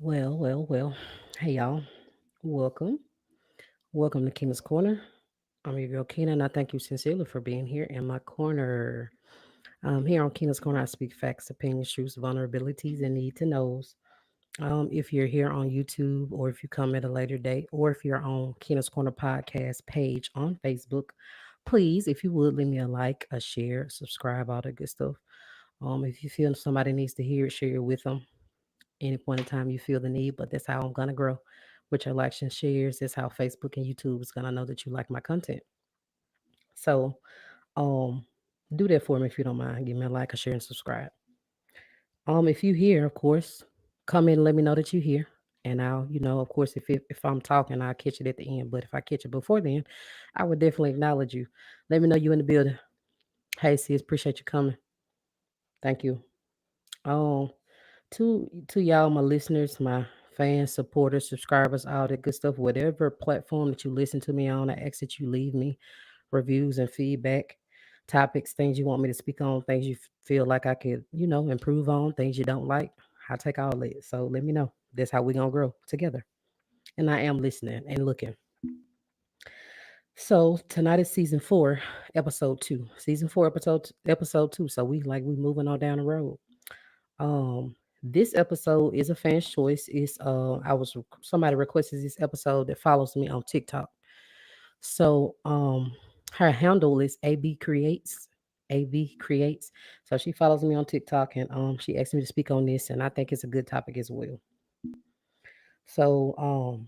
Well. Hey, y'all. Welcome. Welcome to Keena's Corner. I'm your girl, Keena, and I thank you sincerely for being here in my corner. Here on Keena's Corner, I speak facts, opinions, truths, vulnerabilities, and need to knows. If you're here on YouTube, or if you come at a later date, or if you're on Keena's Corner podcast page on Facebook, please, if you would, leave me a like, a share, subscribe, all that good stuff. If you feel somebody needs to hear it, share it with them any point in time you feel the need, but that's how I'm gonna grow. With your likes and shares, that's how Facebook and YouTube is gonna know that you like my content. So um do that for me if you don't mind. Give me a like, a share, and subscribe. If you here, of course, come in and let me know that you here. And I'll, of course, if I'm talking, I'll catch it at the end. But if I catch it before then, I would definitely acknowledge you. Let me know you in the building. Hey sis, appreciate you coming. Thank you. Um, to y'all, my listeners, my fans, supporters, subscribers, all that good stuff, whatever platform that you listen to me on, I ask that you leave me reviews and feedback, topics, things you want me to speak on, things you feel like I could, improve on, things you don't like. I take all that. So let me know. That's how we gonna grow together. And I am listening and looking. So tonight is season 4, episode 2. Season 4, episode 2. So we moving on down the road. This episode is a fan's choice. It's somebody requested this episode that follows me on TikTok. So her handle is AB Creates. AB Creates. So she follows me on TikTok and she asked me to speak on this and I think it's a good topic as well. So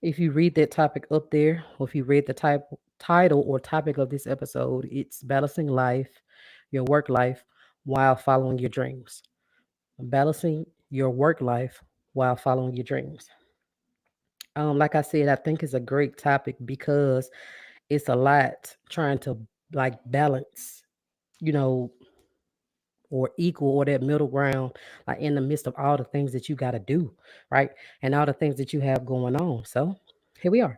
if you read that topic up there, or if you read the title or topic of this episode, it's balancing life, your work life, while following your dreams. Balancing your work life while following your dreams. Like I said, I think it's a great topic because it's a lot trying to like balance, you know, or equal or that middle ground, like in the midst of all the things that you got to do, right? And all the things that you have going on. So here we are.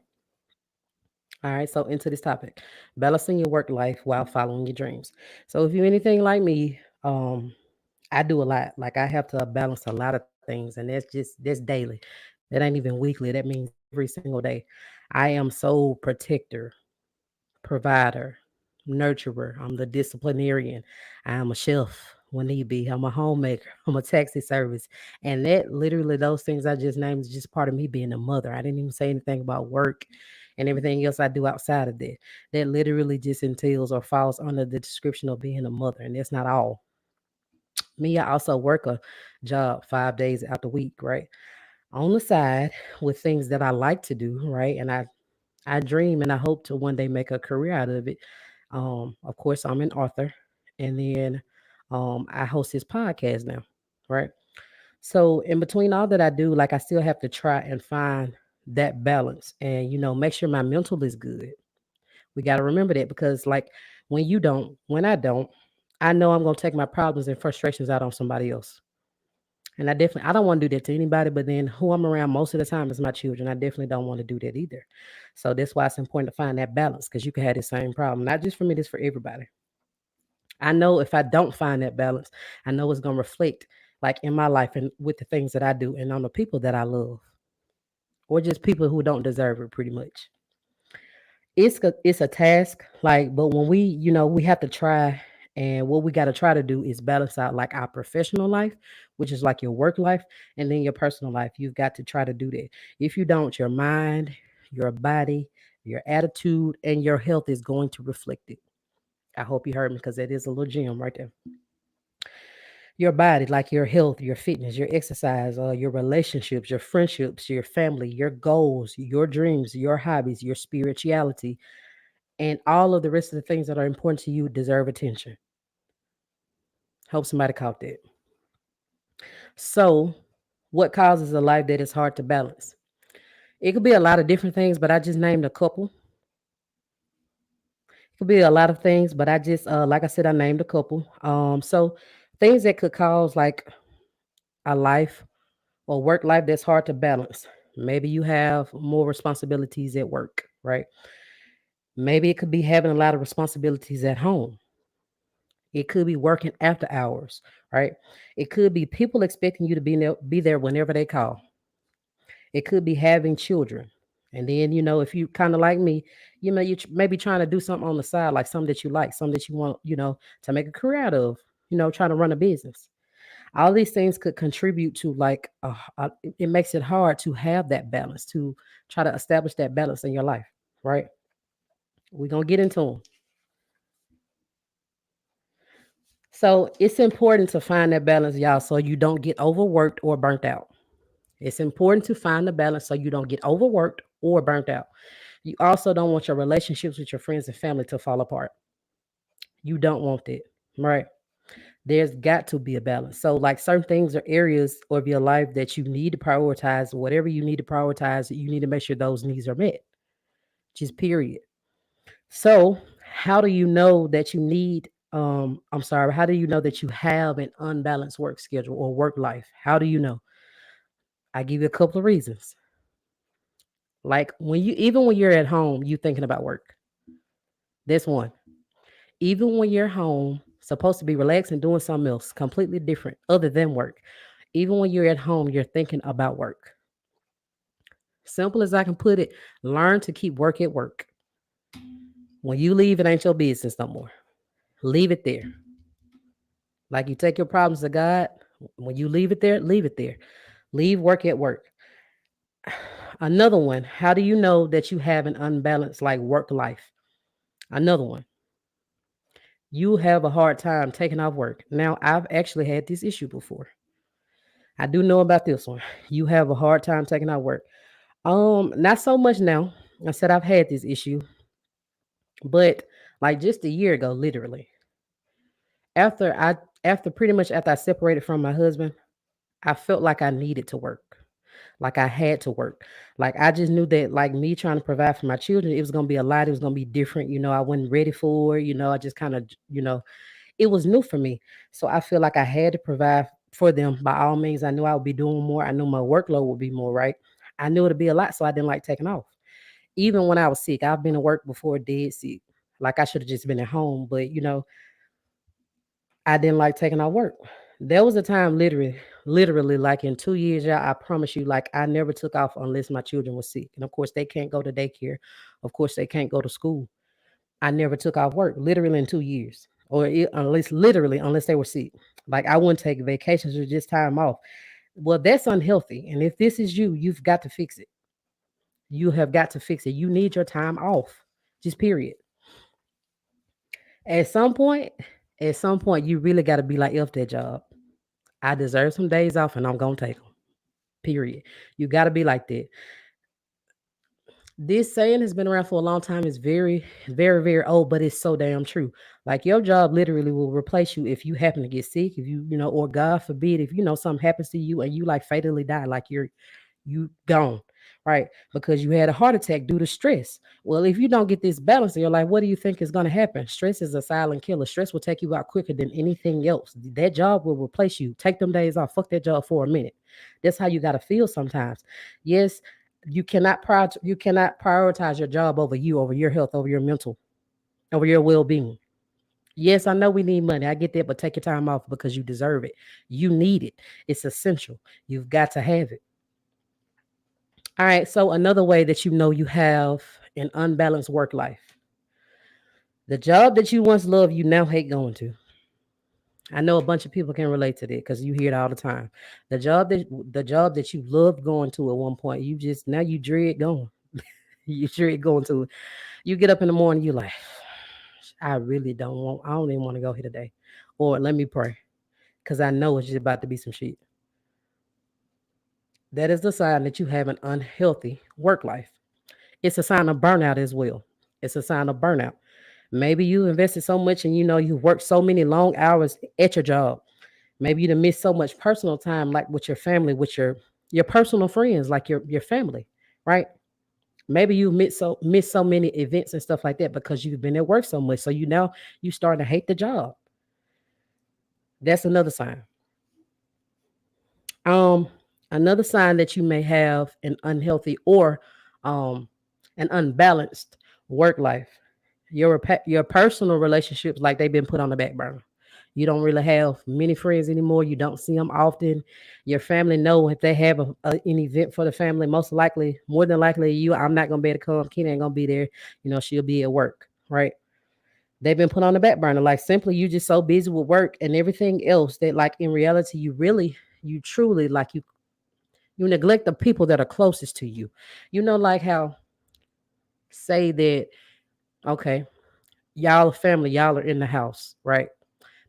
All right, so into this topic, balancing your work life while following your dreams. So if you're anything like me, I do a lot. Like I have to balance a lot of things, and that's daily. That ain't even weekly. That means every single day. I am so protector, provider, nurturer. I'm the disciplinarian. I am a chef when need be. I'm a homemaker. I'm a taxi service. And that literally those things I just named is just part of me being a mother. I didn't even say anything about work and everything else I do outside of that. That literally just entails or falls under the description of being a mother. And that's not all. Me, I also work a job 5 days out the week, right? On the side with things that I like to do, right? And I dream and I hope to one day make a career out of it. Of course, I'm an author, and then I host this podcast now, right? So in between all that I do, like I still have to try and find that balance, and make sure my mental is good. We got to remember that because, like, when I don't, I know I'm gonna take my problems and frustrations out on somebody else. And I don't want to do that to anybody, but then who I'm around most of the time is my children. I definitely don't want to do that either. So that's why it's important to find that balance because you can have the same problem. Not just for me, this for everybody. I know if I don't find that balance, I know it's gonna reflect like in my life and with the things that I do and on the people that I love. Or just people who don't deserve it pretty much. It's a task, like, but when we have to try, and what we got to try to do is balance out like our professional life, which is like your work life, and then your personal life. You've got to try to do that. If you don't, your mind, your body, your attitude, and your health is going to reflect it. I hope you heard me because that is a little gem right there. Your body, like your health, your fitness, your exercise, your relationships, your friendships, your family, your goals, your dreams, your hobbies, your spirituality, and all of the rest of the things that are important to you deserve attention. Hope somebody caught that. So, what causes a life that is hard to balance? It could be a lot of different things, but I just named a couple. It could be a lot of things, but I just, like I said, I named a couple. So things that could cause like a life or work life that's hard to balance. Maybe you have more responsibilities at work, right? Maybe it could be having a lot of responsibilities at home. It could be working after hours, right? It could be people expecting you to be there whenever they call. It could be having children. And then, if you kind of like me, you maybe trying to do something on the side, like something that you like, something that you want, to make a career out of, trying to run a business. All these things could contribute to like, it makes it hard to have that balance, to try to establish that balance in your life, right? We're going to get into them. So it's important to find that balance, y'all, so you don't get overworked or burnt out. It's important to find the balance so you don't get overworked or burnt out. You also don't want your relationships with your friends and family to fall apart. You don't want that, right? There's got to be a balance. So, like certain things or areas of your life that you need to prioritize, whatever you need to prioritize, you need to make sure those needs are met. Just period. So, how do you know that you need? I'm sorry. How do you know that you have an unbalanced work schedule or work life? How do you know? I give you a couple of reasons. Like even when you're at home, you thinking about work. This one. Even when you're home, supposed to be relaxing, doing something else completely different other than work. Even when you're at home, you're thinking about work. Simple as I can put it, learn to keep work at work. When you leave, it ain't your business no more. Leave it there. Like you take your problems to God. When you leave it there, leave it there. Leave work at work. Another one, how do you know that you have an unbalanced like work life? Another one, you have a hard time taking off work. Now, I've actually had this issue before. I do know about this one. You have a hard time taking off work. Not so much now. I said I've had this issue, but like just a year ago, literally, after I after pretty much after I separated from my husband, I felt like I needed to work. Like I had to work. Like I just knew that like me trying to provide for my children, it was gonna be a lot. It was gonna be different. I wasn't ready for it. I just kind of, it was new for me. So I feel like I had to provide for them by all means. I knew I would be doing more. I knew my workload would be more, right? I knew it'd be a lot, so I didn't like taking off. Even when I was sick, I've been to work before dead sick. Like I should have just been at home, but I didn't like taking off work. There was a time literally like in 2 years, yeah, I promise you, like I never took off unless my children were sick. And of course they can't go to daycare. Of course they can't go to school. I never took off work literally in 2 years. Unless literally unless they were sick. Like I wouldn't take vacations or just time off. Well, that's unhealthy. And if this is you, you've got to fix it. You have got to fix it. You need your time off. Just period. At some point, at some point, you really got to be like, F that job. I deserve some days off and I'm going to take them. Period. You got to be like that. This saying has been around for a long time. It's very, very, very old, but it's so damn true. Like your job literally will replace you if you happen to get sick, if or God forbid, if something happens to you and you like fatally die, like you gone, right? Because you had a heart attack due to stress. Well, if you don't get this balance in your life, what do you think is going to happen? Stress is a silent killer. Stress will take you out quicker than anything else. That job will replace you. Take them days off. Fuck that job for a minute. That's how you got to feel sometimes. Yes, you cannot prioritize your job over you, over your health, over your mental, over your well-being. Yes, I know we need money. I get that, but take your time off because you deserve it. You need it. It's essential. You've got to have it. All right. So another way that you know you have an unbalanced work life. The job that you once loved, you now hate going to. I know a bunch of people can relate to that because you hear it all the time. The job that you loved going to at one point, you just now you dread going. You dread going to it. You get up in the morning, you like, I don't even want to go here today. Or let me pray. Because I know it's just about to be some shit. That is the sign that you have an unhealthy work life. It's a sign of burnout as well. It's a sign of burnout. Maybe you invested so much and you worked so many long hours at your job. Maybe you done missed so much personal time, like with your family, with your personal friends, like your family, right? Maybe you miss so many events and stuff like that because you've been at work so much. So you starting to hate the job. That's another sign. Um, Another sign that you may have an unhealthy or um an unbalanced work life. Your personal relationships, like they've been put on the back burner. You don't really have many friends anymore. You don't see them often. Your family know if they have an event for the family, most likely, more than likely, I'm not gonna be able to come. Kina ain't gonna be there. She'll be at work, right? They've been put on the back burner. Like simply, you just so busy with work and everything else that, like, in reality, you truly, like, you neglect the people that are closest to you. Like how, say that, okay, y'all are family, y'all are in the house, right?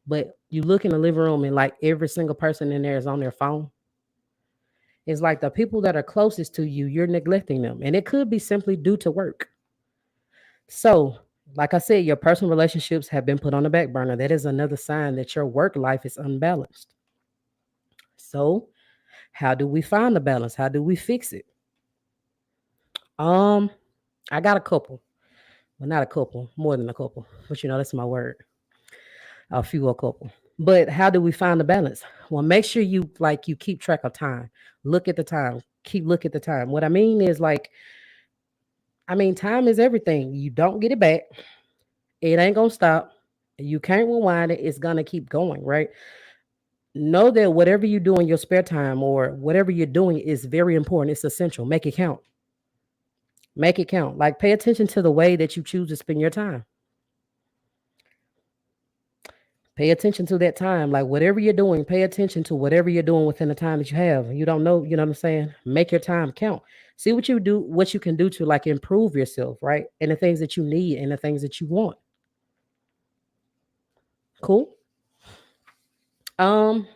But you look in the living room and like every single person in there is on their phone. It's like the people that are closest to you, you're neglecting them. And it could be simply due to work. So, like I said, your personal relationships have been put on the back burner. That is another sign that your work life is unbalanced. So, how do we find the balance? How do we fix it? Um, I got a couple. Well, not a couple, more than a couple. But that's my word. A few, a couple. But how do we find the balance? Well, make sure you keep track of time. Look at the time. Keep look at the time. What I mean is, like, time is everything. You don't get it back. It ain't gonna stop. You can't rewind it. It's gonna keep going, right? Know that whatever you do in your spare time or whatever you're doing is very important. It's essential. Make it count. Make it count. Like, pay attention to the way that you choose to spend your time. Pay attention to that time. Like, whatever you're doing, pay attention to whatever you're doing within the time that you have. You don't know, what I'm saying? Make your time count. See what you can do to, like, improve yourself, right? And the things that you need and the things that you want. Cool. Um,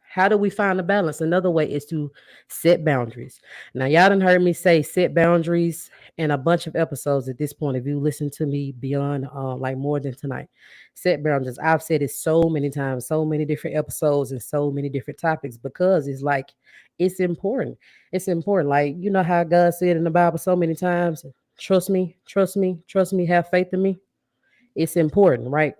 how do we find a balance? Another way is to set boundaries. Now, y'all done heard me say set boundaries in a bunch of episodes at this point. If you listen to me beyond, like, more than tonight, set boundaries. I've said it so many times, so many different episodes, and so many different topics because it's like it's important. It's important. Like, you know how God said in the Bible so many times, trust me, trust me, trust me, have faith in me. It's important, right?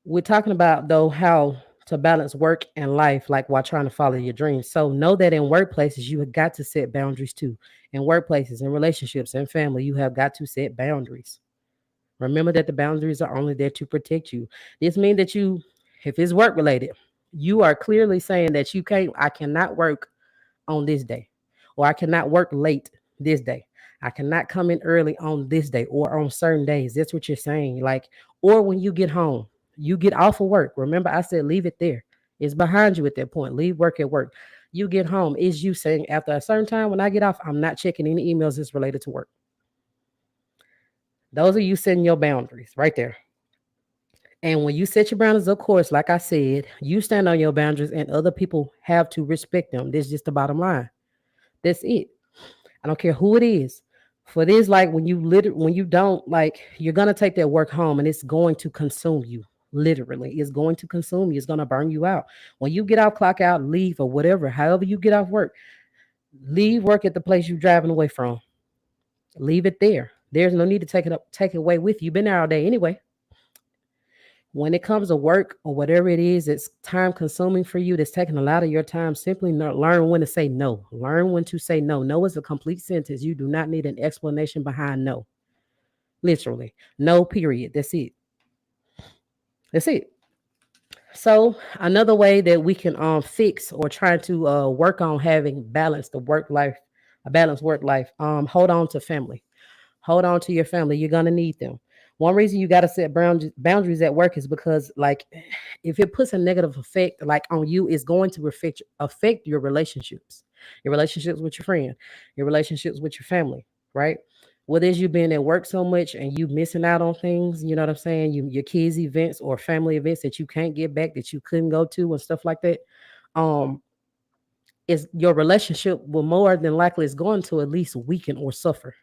We're talking about, though, how to balance work and life, like, while trying to follow your dreams. So know that in workplaces you have got to set boundaries too. In workplaces, in relationships, and family, you have got to set boundaries. Remember that the boundaries are only there to protect you. This means that if it's work related, you are clearly saying that I cannot work on this day, or I cannot work late this day. I cannot come in early on this day or on certain days. That's what you're saying. Like, or when you get home, you get off of work. Remember, I said leave it there. It's behind you at that point. Leave work at work. You get home. Is you saying after a certain time when I get off, I'm not checking any emails that's related to work. Those are you setting your boundaries right there. And when you set your boundaries, of course, like I said, you stand on your boundaries and other people have to respect them. That's just the bottom line. That's it. I don't care who it is. For this, like, when you don't, like, you're gonna take that work home and it's going to consume you. Literally, it's going to consume you. It's gonna burn you out. When you get out, clock out, leave, or whatever, however you get off work, leave work at the place you're driving away from. Leave it there. There's no need to take it away with you. You've been there all day anyway. When it comes to work or whatever it is, it's time consuming for you. That's taking a lot of your time. Simply learn when to say no. Learn when to say no. No is a complete sentence. You do not need an explanation behind no. Literally, no. Period. That's it. That's it. So another way that we can fix or try to work on having a balanced work life. Hold on to family. Hold on to your family. You're gonna need them. One reason you got to set boundaries at work is because, like, if it puts a negative effect, like, on you, it's going to affect your relationships with your friend, your relationships with your family, right? What is you being at work so much and you missing out on things? You know what I'm saying? Your kids' events or family events that you can't get back that you couldn't go to and stuff like that. Um, is your relationship will more than likely is going to at least weaken or suffer.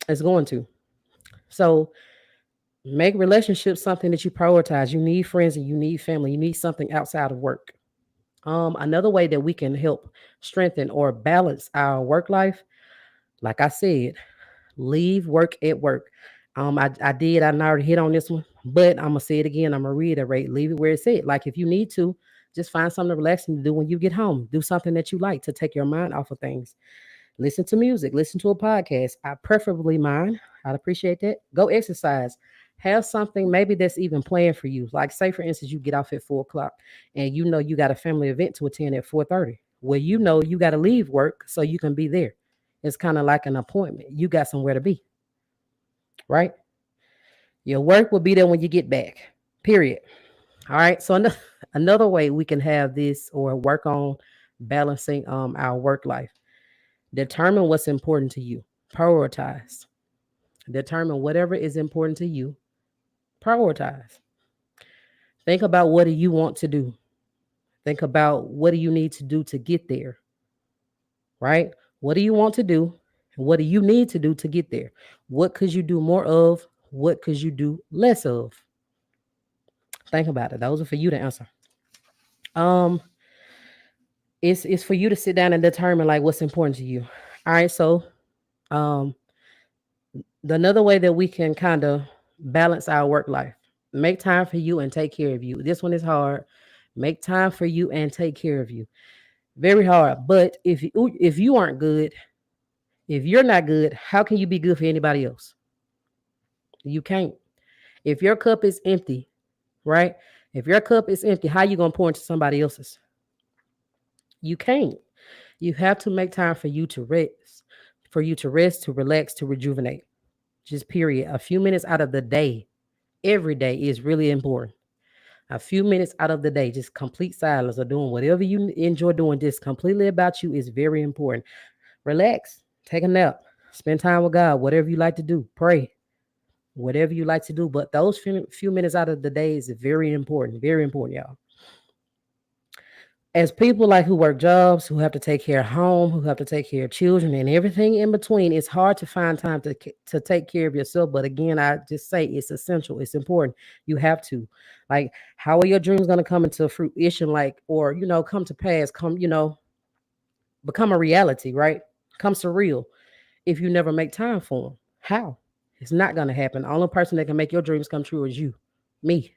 It's going to. So make relationships something that you prioritize. You need friends and you need family. You need something outside of work. Another way that we can help strengthen or balance our work life, like I said, leave work at work. I already hit on this one, but I'm gonna say it again. I'm gonna reiterate. Leave it where it's at. Like, if you need to, just find something relaxing to do when you get home. Do something that you like to take your mind off of things. Listen to music. Listen to a podcast. I preferably mine. I'd appreciate that. Go exercise. Have something maybe that's even planned for you. Like say for instance, you get off at 4 o'clock and you know you got a family event to attend at 4:30. Well, you know you got to leave work so you can be there. It's kind of like an appointment. You got somewhere to be, right? Your work will be there when you get back. Period. All right. So another way we can have this or work on balancing our work life. Determine what's important to you. Prioritize. Determine whatever is important to you. Prioritize. Think about what do you want to do. Think about what do you need to do to get there, right? What do you want to do? What do you need to do to get there? What could you do more of? What could you do less of? Think about it. Those are for you to answer. Um, it's for you to sit down and determine like what's important to you. All right. So um another way that we can kind of balance our work life. Make time for you and take care of you. This one is hard. Make time for you and take care of you. Very hard. But if you aren't good, if you're not good, how can you be good for anybody else? You can't. If your cup is empty, right? If your cup is empty, how you gonna pour into somebody else's? You can't. You have to make time for you to rest, to relax, to rejuvenate. Just period. A few minutes out of the day, every day is really important. A few minutes out of the day, just complete silence or doing whatever you enjoy doing, just completely about you is very important. Relax, take a nap, spend time with God, whatever you like to do, pray, whatever you like to do. But those few minutes out of the day is very important, y'all. As people like who work jobs, who have to take care of home, who have to take care of children and everything in between, it's hard to find time to take care of yourself. But again, I just say it's essential. It's important. You have to. Like, how are your dreams going to come into fruition? Like, or come to pass? Become a reality, right? Come surreal. If you never make time for them, how? It's not going to happen. The only person that can make your dreams come true is you, me.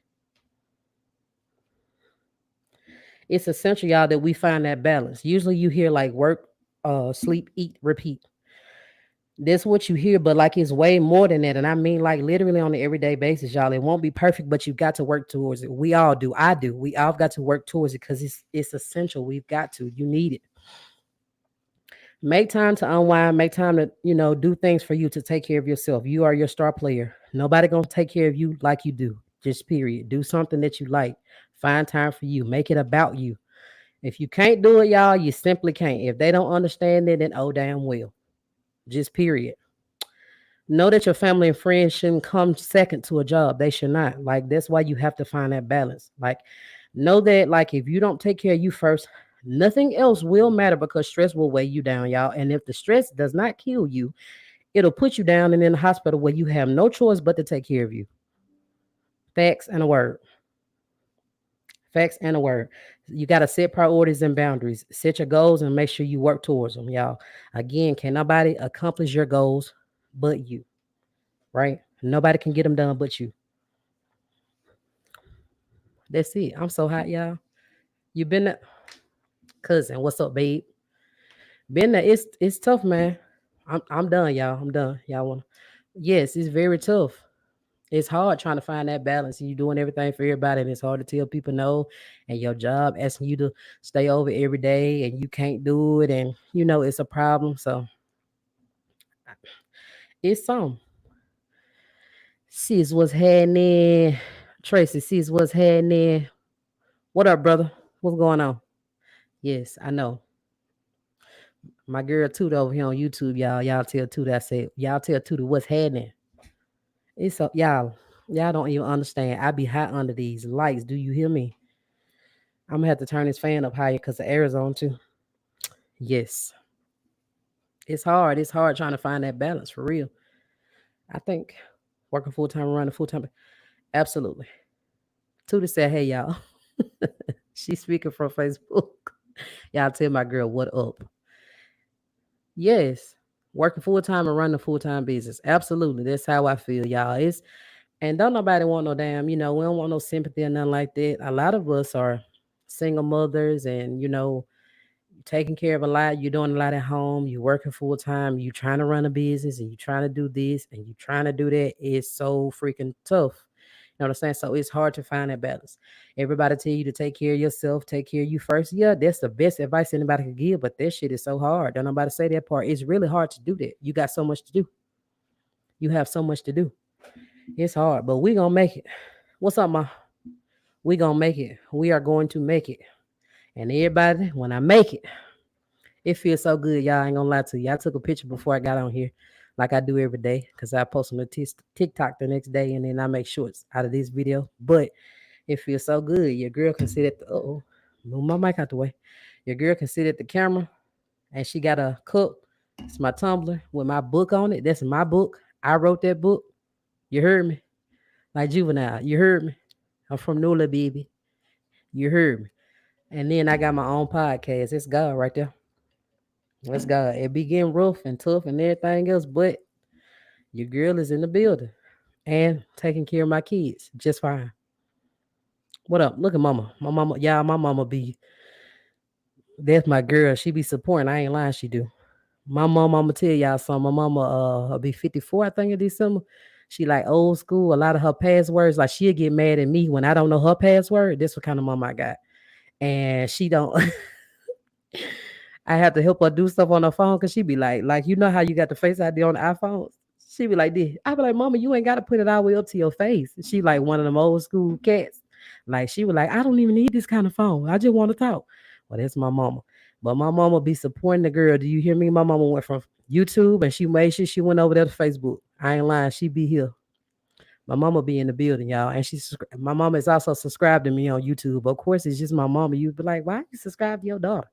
It's essential, y'all, that we find that balance. Usually you hear like work, sleep, eat, repeat. That's what you hear, but like it's way more than that. And I mean like literally on an everyday basis, y'all. It won't be perfect, but you got to work towards it. We all do. I do. We all got to work towards it because it's essential. We've got to. You need it. Make time to unwind, make time to, do things for you to take care of yourself. You are your star player. Nobody gonna take care of you like you do. Just period. Do something that you like. Find time for you. Make it about you. If you can't do it, y'all, you simply can't. If they don't understand it, then oh damn well. Just period. Know that your family and friends shouldn't come second to a job. They should not. Like that's why you have to find that balance. Like know that like if you don't take care of you first, nothing else will matter because stress will weigh you down, y'all. And if the stress does not kill you, it'll put you down and in the hospital where you have no choice but to take care of you. Facts and a word. Facts and a word. You got to set priorities and boundaries. Set your goals and make sure you work towards them, y'all. Again, can nobody accomplish your goals but you, right? Nobody can get them done but you. That's it. I'm so hot, y'all. You been there, cousin? What's up, babe? Been there. It's tough, man. I'm done, y'all. I'm done. Y'all want? Yes, it's very tough. It's hard trying to find that balance. And you doing everything for everybody, and it's hard to tell people no. And your job asking you to stay over every day, and you can't do it, and it's a problem. So it's some. Sis, what's happening? Tracy, sis, what's happening? What up, brother? What's going on? Yes, I know. My girl Tuda over here on YouTube, y'all. Y'all tell Tuda I said, y'all tell Tuda what's happening. It's up, y'all. Y'all don't even understand. I be hot under these lights. Do you hear me? I'm gonna have to turn this fan up higher because the air is on too. Yes. It's hard. It's hard trying to find that balance for real. I think working full time, running full time. Absolutely. Tuda said, hey y'all. She's speaking from Facebook. Y'all tell my girl what up. Yes. Working full time and running a full time business. Absolutely. That's how I feel, y'all. It's and don't nobody want no damn, we don't want no sympathy or nothing like that. A lot of us are single mothers and, taking care of a lot, you're doing a lot at home, you're working full time, you trying to run a business and you trying to do this and you trying to do that. It's so freaking tough. You know what I'm saying? So it's hard to find that balance. Everybody tell you to take care of yourself, take care of you first. Yeah, that's the best advice anybody could give, but that shit is so hard. Don't nobody say that part. It's really hard to do that. You got so much to do. You have so much to do. It's hard, but we gonna make it. What's up, ma? We gonna make it. We are going to make it. And everybody, when I make it, it feels so good, y'all. I ain't gonna lie to you. I took a picture before I got on here, like I do every day, because I post on the TikTok the next day, and then I make shorts out of this video. But it feels so good. Your girl can sit at the move my mic out the way. Your girl can sit at the camera, and she got a cup. It's my tumbler with my book on it. That's my book. I wrote that book. You heard me, like Juvenile. You heard me. I'm from NOLA, baby. You heard me. And then I got my own podcast. It's God right there. Let's go. It be getting rough and tough and everything else, but your girl is in the building and taking care of my kids just fine. What up? Look at mama. My mama, y'all, my mama be, that's my girl. She be supporting. I ain't lying, she do. My mom, I'ma tell y'all something. My mama be 54, I think, in December. She like old school. A lot of her passwords, like she'll get mad at me when I don't know her password. This what kind of mom I got. And she don't I have to help her do stuff on her phone because she be like, you know how you got the face ID on the iPhones? She be like this. I be like, Mama, you ain't got to put it all the way up to your face. She like one of them old school cats. Like she was like, I don't even need this kind of phone. I just want to talk. Well, that's my mama. But my mama be supporting the girl. Do you hear me? My mama went from YouTube and she made sure she went over there to Facebook. I ain't lying. She be here. My mama be in the building, y'all. And my mama is also subscribed to me on YouTube. Of course, it's just my mama. You be like, why you subscribe to your daughter?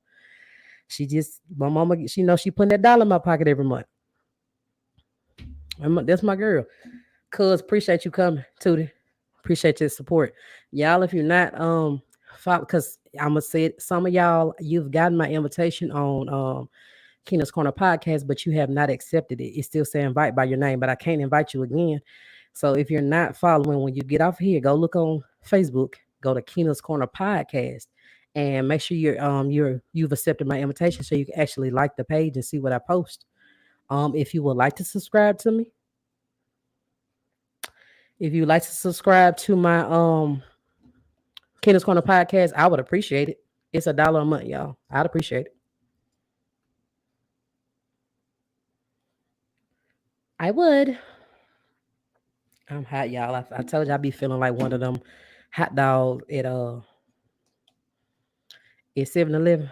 My mama, she knows she putting that dollar in my pocket every month. That's my girl. Cuz appreciate you coming, Tootie. Appreciate your support. Y'all, if you're not because I'm gonna say it, some of y'all, you've gotten my invitation on Keena's Corner podcast, but you have not accepted it. It still say invite by your name, but I can't invite you again. So if you're not following, when you get off here, go look on Facebook, go to Keena's Corner podcast, and make sure you've accepted my invitation so you can actually like the page and see what I post. If you would like to subscribe to me, if you like to subscribe to my Keena's Corner podcast, I would appreciate it. It's $1 a month, y'all. I'd appreciate it. I would. I'm hot, y'all. I told you I be feeling like one of them hot dogs at 7-Eleven,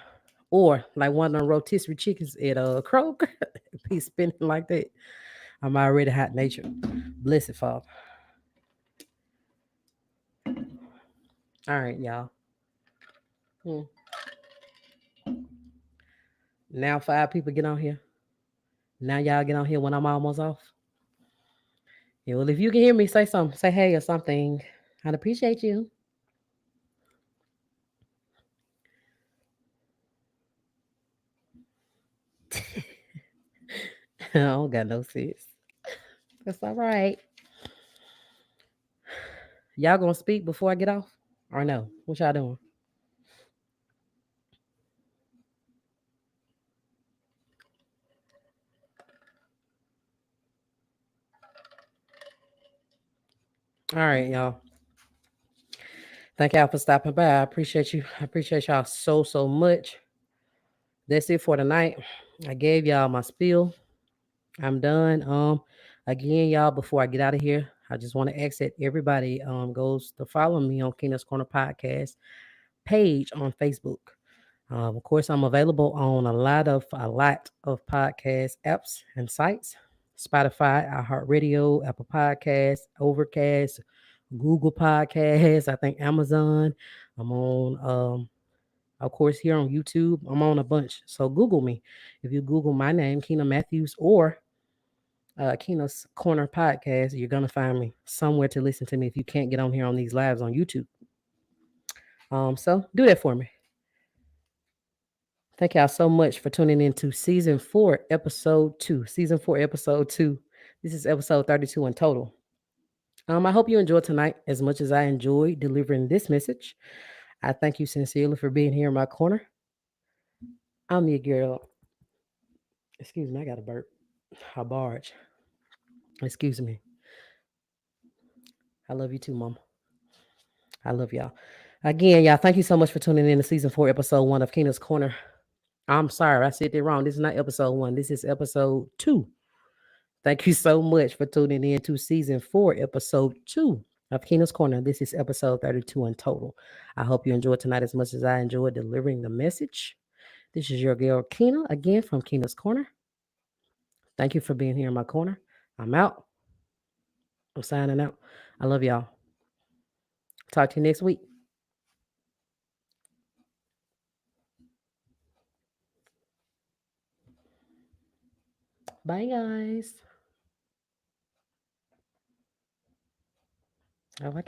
or like one of them rotisserie chickens at Kroger. Be spinning like that. I'm already hot natured. Blessed Father. All right, y'all. Hmm. Now 5 people get on here. Now y'all get on here when I'm almost off. Yeah, well, if you can hear me, say something. Say hey or something. I'd appreciate you. I don't got no sense. That's all right. Y'all gonna speak before I get off? Or no? What y'all doing? All right, y'all. Thank y'all for stopping by. I appreciate you. I appreciate y'all so much. That's it for tonight. I gave y'all my spiel. I'm done. Again, y'all, before I get out of here, I just want to ask that everybody goes to follow me on Keena's Corner Podcast page on Facebook. Of course, I'm available on a lot of podcast apps and sites: Spotify, iHeartRadio, Apple Podcasts, Overcast, Google Podcasts. I think Amazon. I'm on, of course, here on YouTube. I'm on a bunch. So Google me. If you Google my name, Keena Matthews, or Keena's Corner Podcast, you're gonna find me somewhere to listen to me if you can't get on here on these lives on YouTube. So do that for me. Thank y'all so much for tuning in to season 4, episode 2. Season 4, episode 2. This is episode 32 in total. I hope you enjoyed tonight as much as I enjoyed delivering this message. I thank you sincerely for being here in my corner. I'm your girl. Excuse me, I got a burp. A barge. Excuse me. I love you too, Mom. I love y'all. Again, y'all, thank you so much for tuning in to season 4, episode 1 of Keena's Corner. I'm sorry, I said that wrong. This is not episode 1. This is episode 2. Thank you so much for tuning in to season 4, episode 2 of Keena's Corner. This is episode 32 in total. I hope you enjoyed tonight as much as I enjoyed delivering the message. This is your girl, Keena, again from Keena's Corner. Thank you for being here in my corner. I'm out. I'm signing out. I love y'all. Talk to you next week. Bye, guys. Oh, I